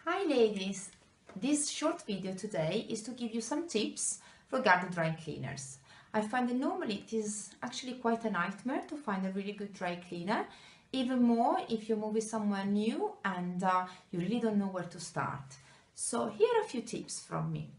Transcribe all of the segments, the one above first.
Hi ladies! This short video today is to give you some tips regarding dry cleaners. I find that normally it is actually quite a nightmare to find a really good dry cleaner, even more if you're moving somewhere new and you really don't know where to start. So here are a few tips from me.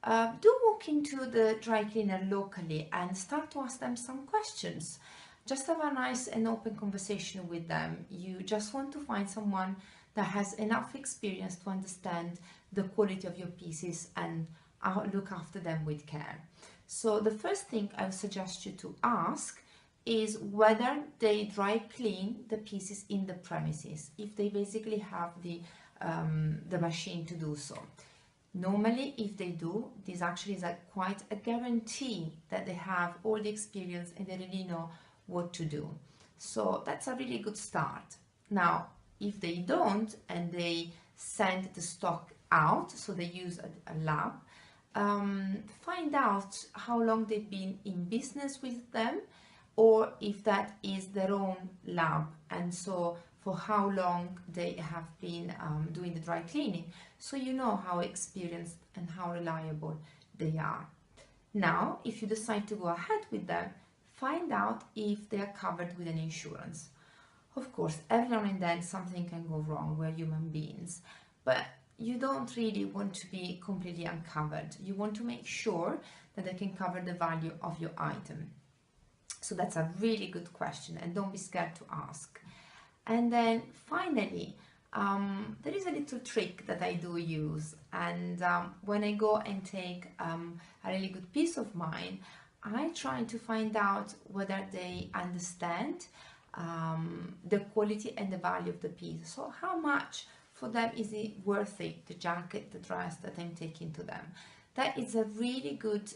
Do walk into the dry cleaner locally and start to ask them some questions. Just have a nice and open conversation with them. You just want to find someone that has enough experience to understand the quality of your pieces and look after them with care. So the first thing I would suggest you to ask is whether they dry clean the pieces in the premises, if they basically have the machine to do so. Normally, if they do, this actually is quite a guarantee that they have all the experience and they really know what to do. So that's a really good start. Now, if they don't and they send the stock out, so they use a lab, find out how long they've been in business with them, or if that is their own lab, and so for how long they have been doing the dry cleaning, so you know how experienced and how reliable they are. Now, if you decide to go ahead with them, find out if they are covered with an insurance. Of course, every now and then something can go wrong, we're human beings, but you don't really want to be completely uncovered. You want to make sure that they can cover the value of your item. So that's a really good question, and don't be scared to ask. And then finally, there is a little trick that I do use, and when I go and take a really good piece of mine, I try to find out whether they understand the quality and the value of the piece. So how much for them is it worth it, the jacket, the dress that I'm taking to them? That is a really good,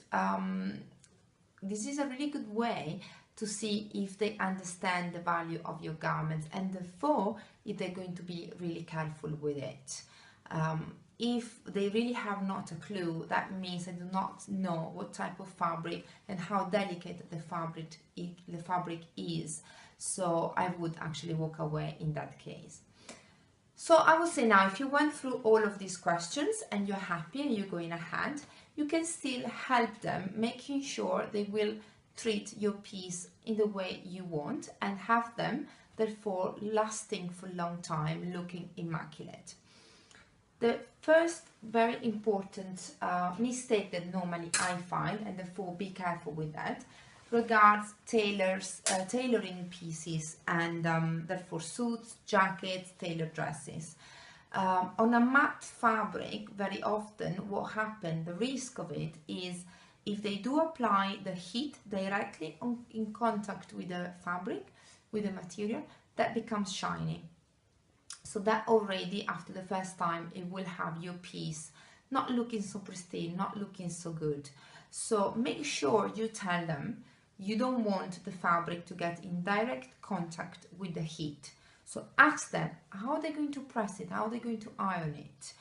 this is a really good way to see if they understand the value of your garments, and therefore if they're going to be really careful with it. If they really have not a clue, that means they do not know what type of fabric and how delicate the fabric is. So I would actually walk away in that case. So I would say now, if you went through all of these questions and you're happy and you're going ahead, you can still help them, making sure they will treat your piece in the way you want and have them therefore lasting for a long time, looking immaculate. The first very important mistake that normally I find, and therefore be careful with that, regards tailoring pieces and therefore suits, jackets, tailored dresses. On a matte fabric, very often what happens, the risk of it is if they do apply the heat directly in contact with the fabric, with the material, that becomes shiny. So that already after the first time it will have your piece not looking so pristine, not looking so good. So make sure you tell them you don't want the fabric to get in direct contact with the heat. So ask them how they're going to press it, how they're going to iron it.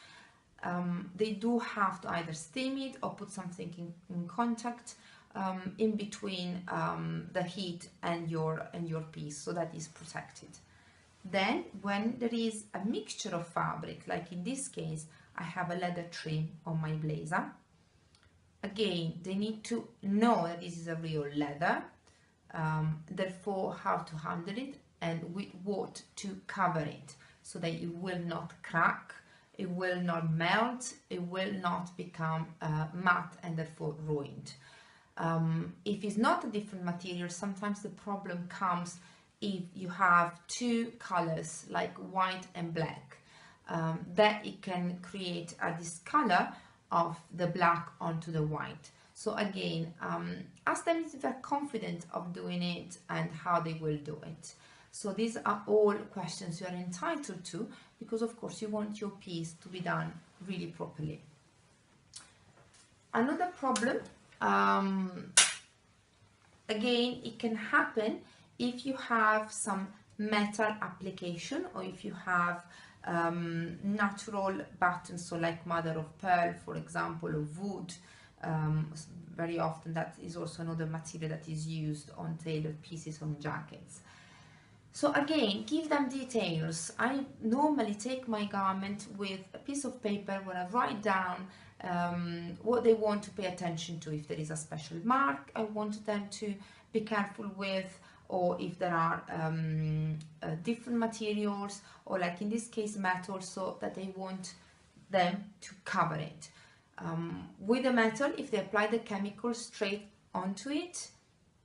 They do have to either steam it or put something in contact in between the heat and your piece, so that is protected. Then when there is a mixture of fabric, like in this case I have a leather trim on my blazer, again they need to know that this is a real leather, therefore how to handle it and with what to cover it, so that it will not crack, it will not melt, it will not become matte and therefore ruined. If it's not a different material, sometimes the problem comes if you have two colors like white and black, that it can create a discolor of the black onto the white. So again, ask them if they're confident of doing it and how they will do it. So these are all questions you are entitled to, because of course you want your piece to be done really properly. Another problem, again, it can happen if you have some metal application, or if you have natural buttons, so like mother of pearl, for example, or wood. Very often that is also another material that is used on tailored pieces, on jackets. So again, give them details. I normally take my garment with a piece of paper where I write down what they want to pay attention to. If there is a special mark I want them to be careful with, or if there are different materials, or like in this case metal, so that they want them to cover it. With the metal, if they apply the chemical straight onto it,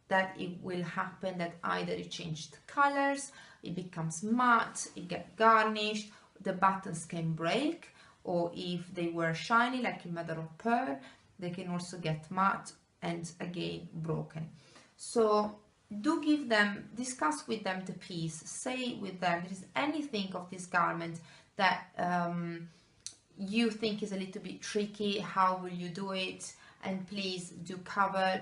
that it will happen that either it changes the colors, it becomes matte, it gets garnished, the buttons can break, or if they were shiny like in mother of pearl, they can also get matte and again broken. So do give them, discuss with them the piece, say with them, there is anything of this garment that you think is a little bit tricky, how will you do it? And please do cover,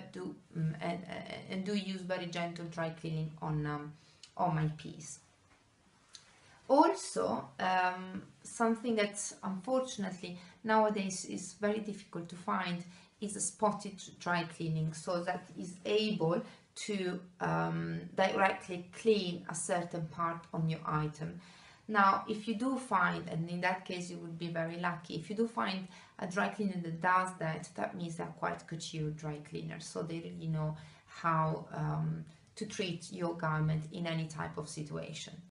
and do use very gentle dry cleaning on my piece. Also, something that unfortunately nowadays is very difficult to find is a spotted dry cleaning, so that is able to directly clean a certain part on your item. Now, if you do find, and in that case you would be very lucky, if you do find a dry cleaner that does that, that means they're quite couture dry cleaners, so they really know how to treat your garment in any type of situation.